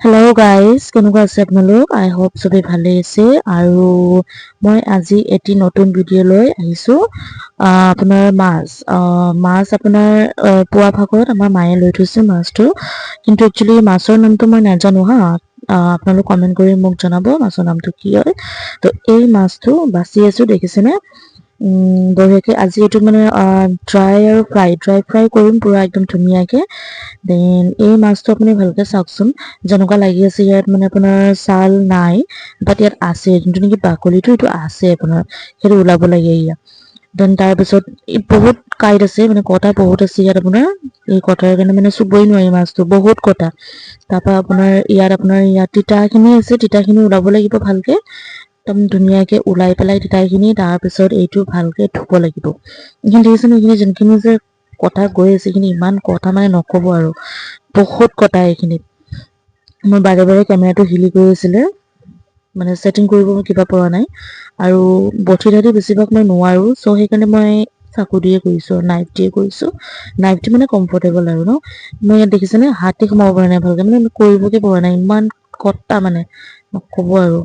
Hello' guys, কেনেকুৱা আছে আপোনালোক? আই হোপ চবেই ভালে আছে। আৰু মই আজি এটি নতুন ভিডিঅ' লৈ আহিছোঁ। আপোনাৰ মাছ আপোনাৰ পুৱা ভাগত আমাৰ মায়ে লৈ থৈছে মাছটো, কিন্তু একচুৱেলি মাছৰ নামটো মই নাজানো হা। আপোনালোক কমেণ্ট কৰি মোক জনাব মাছৰ নামটো কি হয়। তো এই মাছটো বাচি আছো, দেখিছেনে? বঢ়িয়াকে আজি এইটো মানে ড্ৰাই ফ্ৰাই কৰিম পুৰা একদম ধুনীয়াকে। দেন এই মাছটো আপুনি ভালকে চাওকচোন, যেনেকুৱা লাগি আছে ইয়াত মানে আপোনাৰ ছাল নাই, বাট ইয়াত আছে যোনটো নেকি বাকলিটো, এইটো আছে আপোনাৰ, সেইটো ওলাব লাগে ইয়াত। দেন তাৰপিছত বহুত কাঁইট আছে, মানে কটা বহুত আছে ইয়াত আপোনাৰ। এই কটাৰ কাৰণে মানে চুবই নোৱাৰি মাছটো, বহুত কটা। তাৰপৰা আপোনাৰ তিতাখিনি আছে, তিতাখিনি ওলাব লাগিব ভালকে, একদম ধুনীয়াকে ওলাই পেলাই তিতাখিনি। তাৰপিছত এইটো ভালকে ধুব লাগিব। এইখিনি দেখিছেনে? এইখিনি যোনখিনি যে কটা গৈ আছে, এইখিনি ইমান কটা মানে নকব আৰু, বহুত কটা এইখিনিত। মই বাৰে বাৰে কেমেৰাটো হিলি গৈ আছিলে, মানে ছেটিং কৰিব কিবা পৰা নাই। আৰু বঠি দাদি বেছিভাগ মই নোৱাৰো, চ' সেইকাৰণে মই চাকু দিয়ে কৰিছো, নাইফ দিয়ে কৰিছো। নাইফটো মানে কমফৰ্টেবল আৰু ন। মই ইয়াত দেখিছেনে, হাতে সোমাব পৰা নাই ভালকে, মানে কৰিবগে পৰা নাই, ইমান কটা মানে নকব আৰু।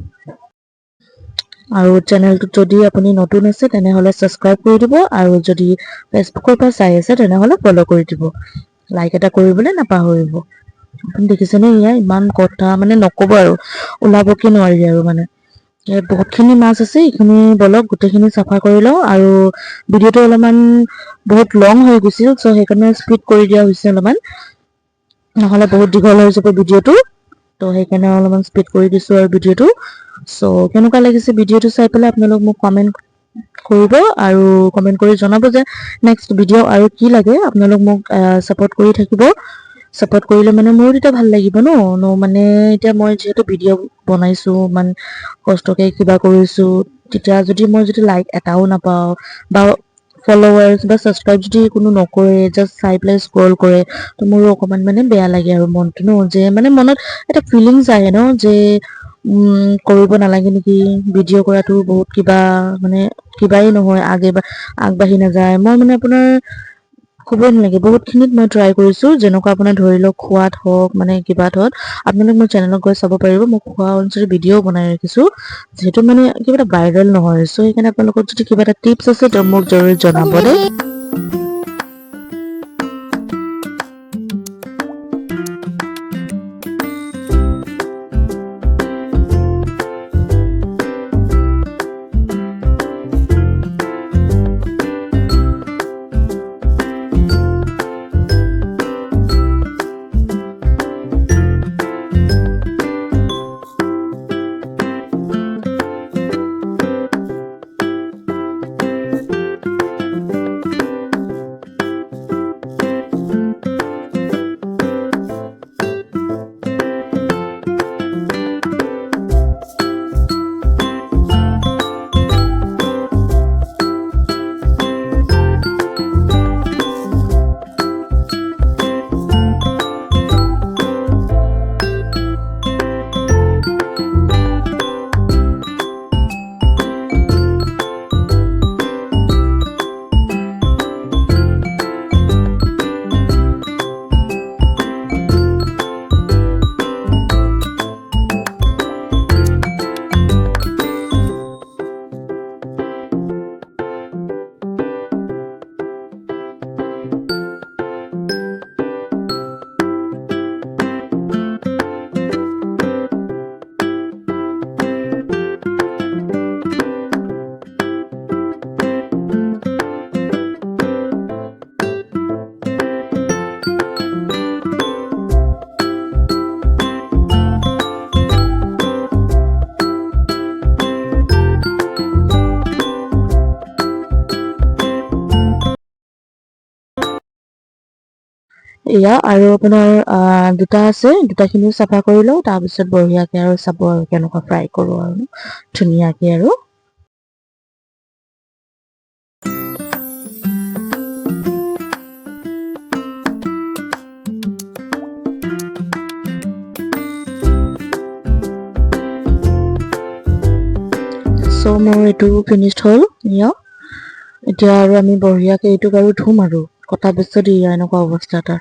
আৰু চেনেলটোত যদি আপুনি নতুন আছে তেনেহলে ছাবস্ক্ৰাইব কৰি দিব, আৰু যদি ফেচবুকৰ পৰা চাই আছে তেনেহলে ফলো কৰি দিব। লাইক এটা কৰিবলৈ নাপাহৰিব। আপুনি দেখিছেনে, ইয়াৰ ইমান কটা মানে নকব আৰু, ওলাবকে নোৱাৰি আৰু মানে। ইয়াত বহুতখিনি মাছ আছে, এইখিনি বলক গোটেইখিনি চাফা কৰি লওঁ। আৰু ভিডিঅ'টো অলপমান বহুত লং হৈ গৈছিল, চ' সেইকাৰণে স্পীড কৰি দিয়া হৈছে অলপমান, নহলে বহুত দীঘল হৈ যাব ভিডিঅ'টো। তো সেইকাৰণে অলপমান স্পীড কৰি দিছো আৰু ভিডিঅ'টো। চ' কেনেকুৱা লাগিছে ভিডিঅ'টো চাই পেলাই আপোনালোক মোক কমেণ্ট কৰিব, আৰু কমেণ্ট কৰি জনাব যে নেক্সট ভিডিঅ' আৰু কি লাগে। আপোনালোক মোক ছাপোৰ্ট কৰি থাকিব। ছাপোৰ্ট কৰিলে মানে মোৰ তেতিয়া ভাল লাগিব ন। মানে এতিয়া মই যিহেতু ভিডিঅ' বনাইছো, ইমান কষ্টকে কিবা কৰিছো, তেতিয়া মই যদি লাইক এটাও নাপাওঁ, বা ফলোৱাৰ্ছ বা ছাবস্ক্ৰাইব যদি কোনো নকৰে, জাষ্ট চাই পেলাই স্ক্ৰল কৰে, তো মোৰো অকমান মানে বেয়া লাগে আৰু মনটো ন, যে মানে মনত এটা ফিলিংছ আহে ন, যে কৰিব নালাগে নেকি, ভিডিঅ' কৰাটো বহুত কিবা, মানে কিবাই নহয়, আগবাঢ়ি নাযায়। মই মানে আপোনাৰ ক'বই নালাগে, বহুতখিনিত মই ট্ৰাই কৰিছো, যেনেকুৱা আপোনাৰ ধৰি লওক খোৱাত হওক, মানে কিবাত হওক। আপোনালোক মোৰ চেনেলত গৈ চাব পাৰিব, মই খোৱা অনুযায়ী ভিডিঅ' বনাই ৰাখিছো, যিহেতু মানে কিবা এটা ভাইৰেল নহয়। চ' সেইকাৰণে আপোনালোকৰ যদি কিবা এটা টিপছ আছে তো মোক জৰুৰ জনাব দেই। এয়া আৰু আপোনাৰ দুটা আছে, দুটাখিনিও চাফা কৰি লওঁ, তাৰপিছত বঢ়িয়াকে আৰু চাব আৰু কেনেকুৱা ফ্ৰাই কৰো আৰু ধুনীয়াকে আৰু। চ' মোৰ এইটো ফিনিশ্ড হ'ল। এতিয়া আৰু আমি বঢ়িয়াকে এইটোক আৰু ধুম আৰু, কটা পিছত এনেকুৱা অৱস্থা এটা।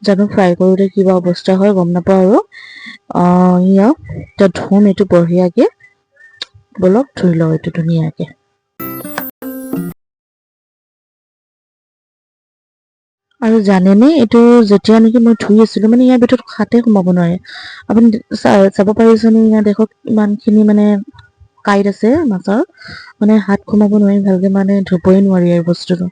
জানো ফ্ৰাই কৰোঁতে কিবা অৱস্থা হয় গম নাপাওঁ আৰু এতিয়া ধুম এইটো বঢ়িয়াকে বলক ধুই লওঁ এইটো ধুনীয়াকে আৰু জানেনে এইটো যেতিয়া নেকি মই ধুই আছিলোঁ মানে ইয়াৰ ভিতৰত হাতে সোমাব নোৱাৰে আপুনি চাব পাৰিছেনে ইয়াত দেখক ইমানখিনি মানে কাঁইট আছে মাছৰ মানে হাত সোমাব নোৱাৰি ভালকে মানে ধুবই নোৱাৰি আৰু বস্তুটো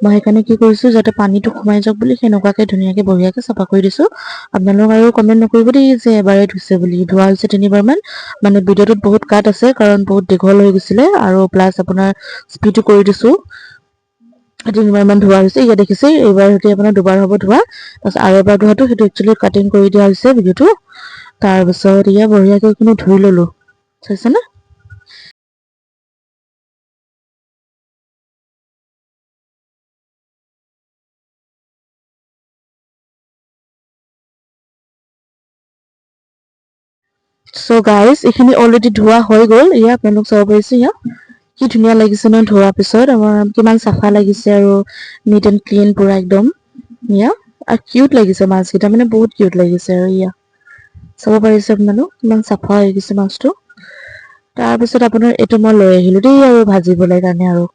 মই সেইকাৰণে কি কৰিছোঁ যাতে পানীটো সোমাই যাওক বুলি সেনেকুৱাকে ধুনীয়াকে বঢ়িয়াকে চাফা কৰি দিছোঁ আপোনালোক আৰু কমেণ্ট নকৰিব দেই যে এবাৰে ধুইছে বুলি ধোৱা হৈছে 3বাৰমান মানে ভিডিঅ'টোত বহুত কাট আছে কাৰণ বহুত দীঘল হৈ গৈছিলে আৰু প্লাছ আপোনাৰ স্পীডো কৰি দিছোঁ 3বাৰমান ধোৱা হৈছে ইয়াত দেখিছে এইবাৰ হয়তো আপোনাৰ 2বাৰ হ'ব ধোৱা তাৰপিছত আৰু এবাৰ ধোৱাটো সেইটো একচুৱেলি কাটিং কৰি দিয়া হৈছে ভিডিঅ'টো তাৰপিছত ইয়াত বঢ়িয়াকে এইখিনি ধুই ল'লোঁ চাইছেনে চ' গাইজ এইখিনি অলৰেডি ধোৱা হৈ গ'ল আপোনালোক চাব পাৰিছে কি ধুনীয়া লাগিছে ন ধোৱাৰ পিছত আমাৰ কিমান চাফা লাগিছে আৰু নিট এণ্ড ক্লিন পুৰা একদম আৰু কিউট লাগিছে মাছকেইটা মানে বহুত কিউট লাগিছে আৰু চাব পাৰিছে আপোনালোক কিমান চাফা হৈ গৈছে মাছটো তাৰপিছত আপোনাৰ এইটো মই লৈ আহিলোঁ দেই আৰু ভাজিবলৈ কাৰণে আৰু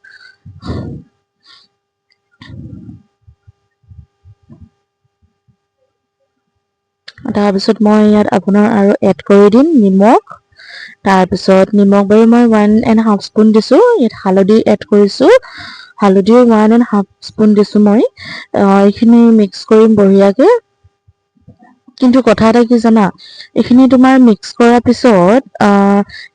তাৰপিছত মই ইয়াত আপোনাৰ আৰু এড কৰি দিম নিমখ তাৰপিছত নিমখ বাৰু মই 1.5 স্পুন দিছোঁ ইয়াত হালধি এড কৰিছোঁ হালধিও 1.5 স্পুন দিছোঁ মই এইখিনি মিক্স কৰিম বঢ়িয়াকে কিন্তু কথা এটা কি জানা এইখিনি তোমাৰ মিক্স কৰাৰ পিছত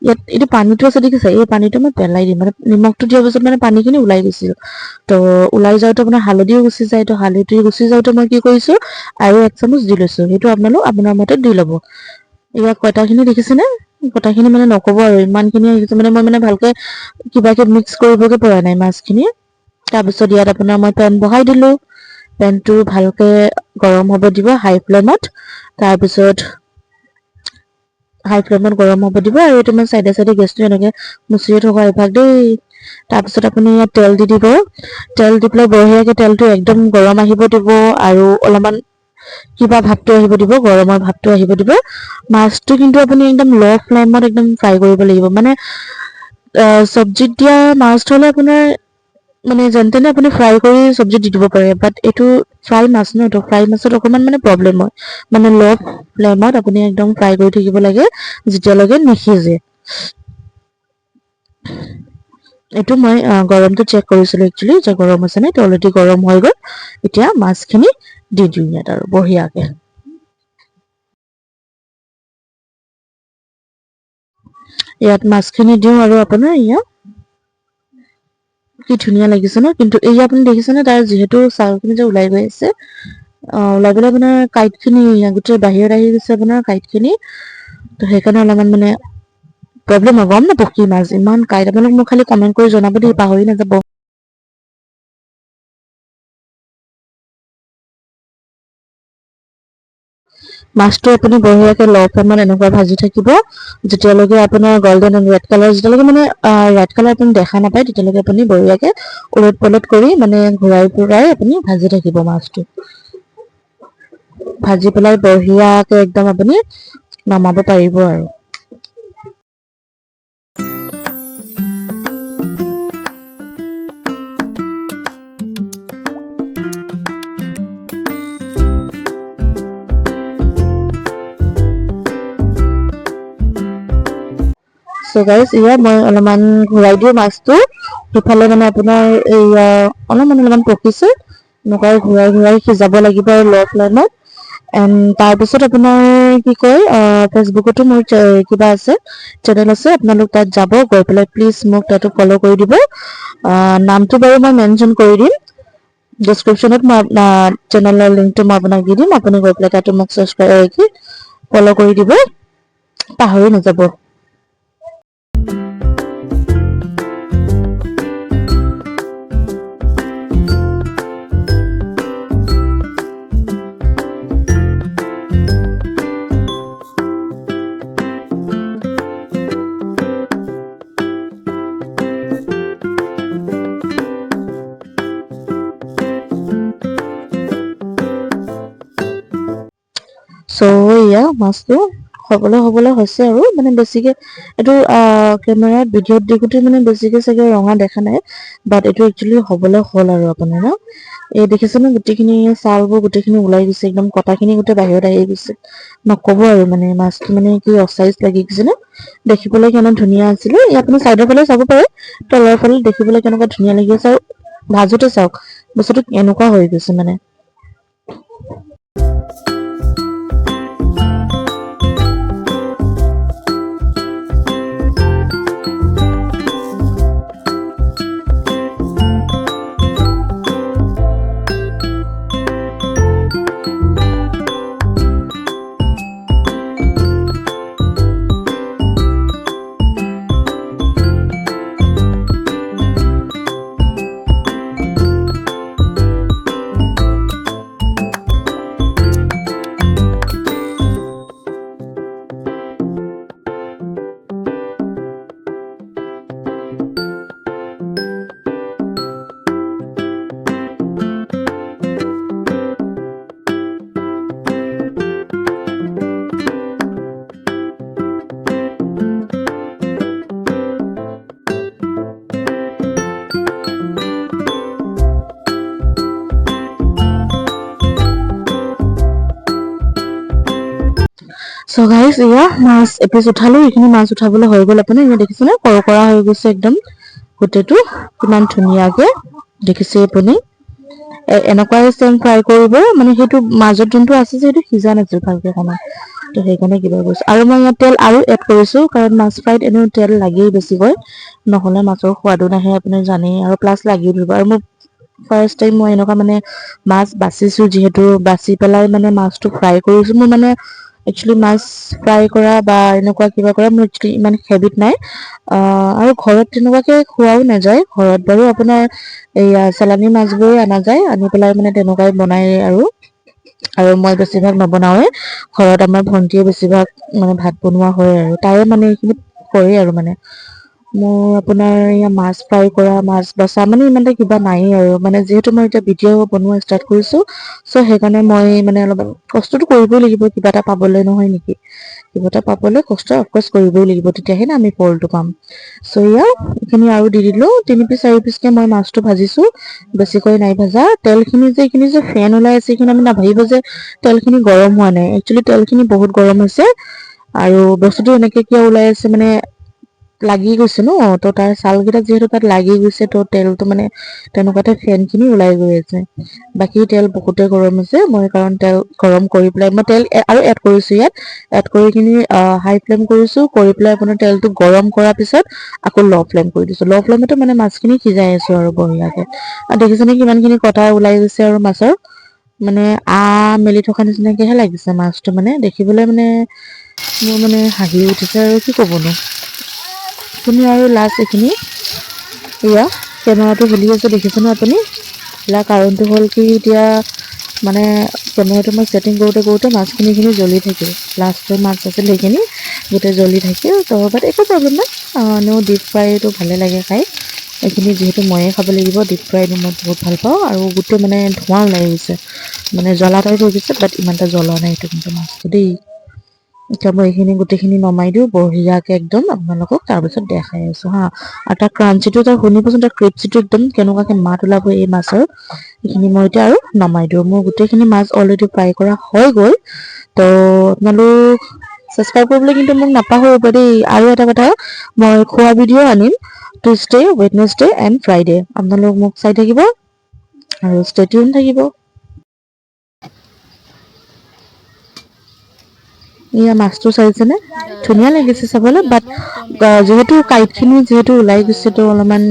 ইয়াত এইটো পানীটো আছে দেখিছে এই পানীটো মই পেলাই দিম মানে নিমখটো দিয়াৰ পিছত মানে পানীখিনি ওলাই গৈছিল তো ওলাই যাওঁতে আপোনাৰ হালধিও গুচি যায় তো হালধি গুচি যাওঁতে মই কি কৰিছোঁ আৰু 1 চামুচ দি লৈছোঁ সেইটো আপোনালোক আপোনাৰ মতে দি ল'ব ইয়াত কটাখিনি দেখিছেনে কটাখিনি মানে নক'ব আৰু ইমানখিনি আহিছে মানে মই মানে ভালকে কিবাকে মিক্স কৰিবগে পৰা নাই মাছখিনি তাৰপিছত ইয়াত আপোনাৰ মই পেন বহাই দিলোঁ পেনটো ভালকে গৰম হ'ব দিব হাই ফ্লেমত তাৰপিছত হাই ফ্লেমত গৰম হ'ব দিব আৰু এইটো মই চাইডে চাইডে গেছটো এনেকে মুচিয়ে থকা অভ্যাস দেই তাৰপিছত আপুনি ইয়াত তেল দি দিব তেল দি পেলাই বঢ়িয়াকে তেলটো একদম গৰম আহিব দিব আৰু অলপমান কিবা ভাপটো আহিব দিব গৰমৰ ভাপটো আহিব দিব মাছটো কিন্তু আপুনি একদম ল' ফ্লেমত একদম ফ্ৰাই কৰিব লাগিব মানে চব্জিত দিয়া মাছ হ'লে আপোনাৰ মানে যেনে তেনে আপুনি ফ্ৰাই কৰি চব্জিত দি দিব পাৰে বাট এইটো ফ্ৰাই মাছ ন তো ফ্ৰাই মাছত অকণমান মানে প্ৰব্লেম হয় মানে ল' ফ্লেমত আপুনি একদম ফ্ৰাই কৰি থাকিব লাগে যেতিয়ালৈকে নিসিজে এইটো মই গৰমটো চেক কৰিছিলোঁ একচুৱেলি যে গৰম আছে নে অলৰেডি গৰম হৈ গ'ল এতিয়া মাছখিনি দি দিওঁ ইয়াত আৰু বঢ়িয়াকে ইয়াত মাছখিনি দিওঁ আৰু আপোনাৰ কি ধুনীয়া লাগিছে ন কিন্তু এই আপুনি দেখিছেনে তাৰ যিহেতু চাউলখিনি যে ওলাই গৈ আছে ওলাই পেলাই আপোনাৰ কাঁইটখিনি গোটেই বাহিৰত আহি গৈছে আপোনাৰ কাঁইটখিনি তো সেইকাৰণে অলপমান মানে প্ৰব্লেম হয় গম নাপাওঁ কি মাছ ইমান কাঁইট আপোনালোক মোক খালি কমেণ্ট কৰি জনাব দেই পাহৰি নাযাব মাছটো আপুনি বঢ়িয়াকে ল' ফ্লেমত এনেকুৱা ভাজি থাকিব যেতিয়ালৈকে আপোনাৰ গল্ডেন এণ্ড ৰেড কালাৰ যেতিয়ালৈকে মানে ৰেড কালাৰ আপুনি দেখা নাপায় তেতিয়ালৈকে আপুনি বঢ়িয়াকে ওলট পলট কৰি মানে ঘূৰাই ফুৰাই আপুনি ভাজি থাকিব মাছটো ভাজি পেলাই বঢ়িয়াকে একদম আপুনি নমাব পাৰিব আৰু চ' গাইজ মই অলপমান ঘূৰাই দিওঁ মাছটো সেইফালে মানে আপোনাৰ অলপমান পকিছে এনেকুৱা ঘূৰাই ঘূৰাই সিজাব লাগিব আৰু ল' ফ্লেমত তাৰপিছত আপোনাৰ কি কয় ফেচবুকতো মোৰ কিবা আছে চেনেল আছে আপোনালোক তাত যাব গৈ পেলাই প্লিজ মোক তাতো ফ'ল' কৰি দিব নামটো বাৰু মই মেনশ্যন কৰি দিম ডেছক্ৰিপশ্যনত মই চেনেলৰ লিংকটো মই আপোনাক দি দিম আপুনি গৈ পেলাই তাতো মোক ফ'ল' কৰি দিব পাহৰি নাযাব মাছটো হ'বলৈ হৈছে আৰু মানে বেছিকে এইটো কেমেৰাত ভিডিঅ'ত দেখোঁতে মানে বেছিকে চাগে ৰঙা দেখা নাই, বাট এইটো একচুৱেলি হ'বলৈ হ'ল আৰু আপোনাৰ ন এই দেখিছে ন গোটেইখিনি ছালবোৰ গোটেইখিনি ওলাই গৈছে, একদম কটাখিনি গোটেই বাহিৰত আহি গৈছে। নক'ব আৰু মানে মাছটো মানে কি অচাইজ লাগি গৈছে ন, দেখিবলৈ কেনে ধুনীয়া আছিলে। এই আপুনি চাইডৰ ফালে চাব পাৰে, তলৰ ফালে দেখিবলৈ কেনেকুৱা ধুনীয়া লাগি আছে, আৰু ভাজোতে চাওক বস্তুটো এনেকুৱা হৈ গৈছে মানে। So guys, এয়া মাছ এপিচ উঠালো, এইখিনি মাছ উঠাবলৈ হৈ গ'ল। আপুনি এয়া দেখিছেনে কৰা হৈ গৈছে একদম গোটেইটো, কিমান ধুনীয়াকে দেখিছে আপুনি। এনেকুৱাই চেম ফ্ৰাই কৰিব, মানে সেইটো মাজত যোনটো আছে যে সেইটো সিজা নাছিল ভালকে অকণমান, তো সেইকাৰণে কিবা কৰিছো। আৰু মই ইয়াত তেল আৰু এড কৰিছো, কাৰণ মাছ ফ্ৰাইত এনেও তেল লাগেই বেছিকৈ, নহ'লে মাছৰ সোৱাদো নাহে আপুনি জানেই, আৰু প্লাছ লাগিও ধৰিব। আৰু মোৰ ফাৰ্ষ্ট টাইম মই এনেকুৱা মানে মাছ বাচিছো, যিহেতু বাচি পেলাই মানে মাছটো ফ্ৰাই কৰিছো। মোৰ মানে একচুৱেলি মাছ ফ্ৰাই কৰা বা এনেকুৱা কিবা কৰা মোৰ একচুৱেলি ইমান হেবিট নাই, আৰু ঘৰত তেনেকুৱাকে খোৱাও নাযায়। ঘৰত বাৰু আপোনাৰ এইয়া চালানী মাছবোৰে অনা যায়, আনি পেলাই মানে তেনেকুৱাই বনাই আৰু মই বেছিভাগ নবনাওৱে। ঘৰত আমাৰ ভন্টিয়ে বেছিভাগ মানে ভাত বনোৱা হয়, আৰু তাইয়ে মানে এইখিনি কৰে আৰু মানে। মোৰ আপোনাৰ এয়া মাছ ফ্ৰাই কৰা, মাছ বচা মানে ইমান এটা কিবা নায়েই আৰু, মানে যিহেতু মই এতিয়া ভিডিঅ' বনোৱা ষ্টাৰ্ট কৰিছো, চ' সেইকাৰণে মই মানে অলপমান কষ্টটো কৰিবই লাগিব, কিবা এটা পাবলৈ, নহয় নেকি? কিবা এটা পাবলৈ কষ্ট অফক'ৰ্চ কৰিবই লাগিব, তেতিয়াহে না আমি ফলটো পাম। চ' এয়া এইখিনি আৰু দি দিলো, 3 পিচ 4 পিচকে মই মাছটো ভাজিছো, বেছিকৈ নাই ভাজা। তেলখিনি যে এইখিনি যে ফেন ওলাই আছে, এইখিনি আমি নাভাবিব যে তেলখিনি গৰম হোৱা নাই, একচুৱেলি তেলখিনি বহুত গৰম হৈছে। আৰু বস্তুটো এনেকে কিয় ওলাই আছে মানে লাগি গৈছে ন, তো তাৰ ছাল কেইটা যিহেতু তাত লাগি গৈছে, তো তেলটো মানে তেনেকুৱাতে ফেন খিনি ওলাই গৈ আছে। বাকী তেল বহুতে গৰম হৈছে, মই কাৰণ তেল গৰম কৰি পেলাই মই তেল আৰু এড কৰিছো ইয়াত। এড কৰি কিনি হাই ফ্লেম কৰিছো, কৰি পেলাই আপোনাৰ তেলটো গৰম কৰাৰ পিছত আকৌ ল' ফ্লেম কৰি দিছো। ল' ফ্লেমতে মানে মাছখিনি সিজাই আছো আৰু বঢ়িয়াকে। আৰু দেখিছেনে কিমান খিনি কটা ওলাই গৈছে, আৰু মাছৰ মানে মেলি থকা নিচিনাকেহে লাগিছে মাছটো, মানে দেখিবলৈ মানে মোৰ মানে হাঁহি উঠিছে, আৰু কি ক'বনো। আপুনি আৰু লাষ্ট এইখিনি এয়া কেমেৰাটো হিলি আছে, দেখিছেনে আপুনি? ইয়াৰ কাৰণটো হ'ল কি, এতিয়া মানে কেমেৰাটো মই ছেটিং কৰোঁতে মাছখিনি জ্বলি থাকিল। লাষ্টৰ মাছ আছিল সেইখিনি গোটেই জ্বলি থাকিল, তো বাট একো প্ৰব্লেম নাই। ডিপ ফ্ৰাইটো ভালে লাগে খাই। এইখিনি যিহেতু ময়ে খাব লাগিব, ডিপ ফ্ৰাইটো মই বহুত ভাল পাওঁ। আৰু গোটেই মানে ধোঁৱা ওলাই গৈছে, মানে জ্বলা টাইপ হৈ গৈছে, বাট ইমান এটা জ্বলা নাই এইটো কিন্তু মাছটো দেই। এতিয়া মই এইখিনি গোটেইখিনি নমাই দিওঁ বঢ়িয়াকে একদম আপোনালোকক, তাৰপিছত দেখাই আছো হা। আৰু তাৰ ক্ৰাঞ্চিটো তাৰ শুনিবচোন, তাৰ ক্ৰিপচিটো একদম কেনেকুৱাকে মাত ওলাব এই মাছৰ। এইখিনি মই এতিয়া আৰু নমাই দিওঁ। মোৰ গোটেইখিনি মাছ অলৰেডি ফ্ৰাই কৰা হৈ গ'ল, তো আপোনালোক ছাবস্ক্ৰাইব কৰিবলৈ কিন্তু মোক নাপাহৰিব দেই। আৰু এটা কথা, মই খোৱা ভিডিঅ' আনিম টিউজডে, ৱেডনেছডে এণ্ড ফ্ৰাইডে। আপোনালোক মোক চাই থাকিব আৰু ষ্টে টিউন থাকিব। এয়া মাছটো চাইছেনে, ধুনীয়া লাগিছে চাবলৈ, বাট যিহেতু কাঁইটখিনি যিহেতু ওলাই গৈছে, তো অলপমান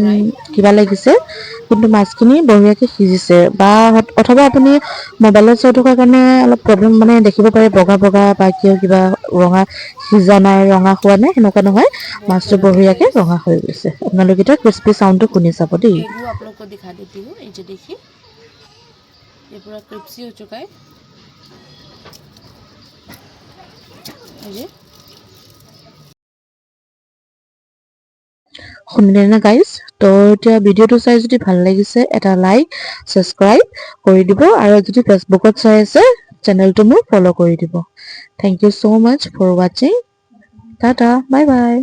কিবা লাগিছে। কিন্তু মাছখিনি বঢ়িয়াকে সিজিছে, বা অথবা আপুনি মোবাইলত চাই থকাৰ কাৰণে অলপ প্ৰব্লেম মানে দেখিব পাৰে, বগা বগা বা কিবা ৰঙা সিজা নাই, ৰঙা হোৱা নাই, সেনেকুৱা নহয়। মাছটো বঢ়িয়াকে ৰঙা হৈ গৈছে। আপোনালোকে এতিয়া ক্ৰিস্পি চাউণ্ডটো শুনি চাব দেই। आप लोग को दिखा देती हूँ, ये जो देखिए ये पूरा क्रिप्सी हो चुका है। ये শুনিলে না গাইজ? তো এতিয়া ভিডিঅ'টো চাই যদি ভাল লাগিছে, এটা লাইক ছাবস্ক্ৰাইব কৰি দিব। আৰু যদি ফেচবুকত চাই আছে, চেনেলটো মোৰ ফ'ল' কৰি দিব। Thank you so' much for ৱাচিং। Tata, bye bye.